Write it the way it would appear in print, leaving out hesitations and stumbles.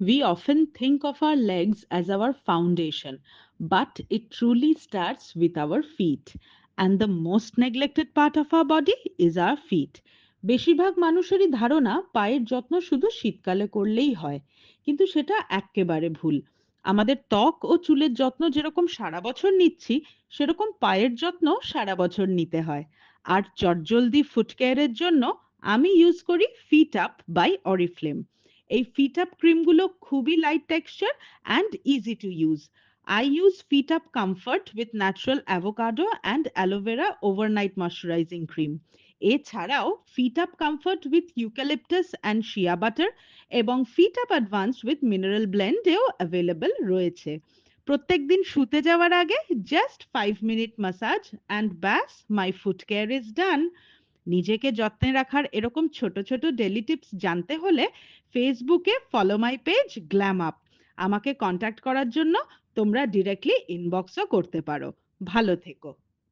We often think of our legs as our foundation, but it truly starts with our feet. And the most neglected part of our body is our feet. বেশিরভাগ মানুষেরই ধারণা পায়ের যত্ন শুধু শীতকালে করলেই হয়, কিন্তু সেটা এক্কেবারে ভুল। আমাদের ত্বক ও চুলের যত্ন যেরকম সারা বছর নিচ্ছি, সেরকম পায়ের যত্ন সারা বছর নিতে হয়। আর চটজলদি ফুট কেয়ারের জন্য আমি ইউজ করি ফিট আপ বাই অরিফ্লেম। এই ফিট আপ ক্রিমগুলো খুবই light texture and easy to use. I use Feet Up Comfort with natural avocado and aloe vera overnight moisturizing cream. এছাড়াও Fit Up comfort with eucalyptus and shea butter এবং Fit Up advanced with mineral ব্লেন্ডেও available রয়েছে। প্রত্যেকদিন শুতে যাওয়ার আগে just 5 minute massage and ব্যাস my foot care is done. নিজেকে যত্নে রাখার এরকম ছোট ছোট ডেলি টিপস জানতে হলে ফেসবুকে follow my page glam up. আমাকে কন্ট্যাক্ট করার জন্য তোমরা ডিরেক্টলি ইনবক্সও করতে পারো। ভালো থেকো।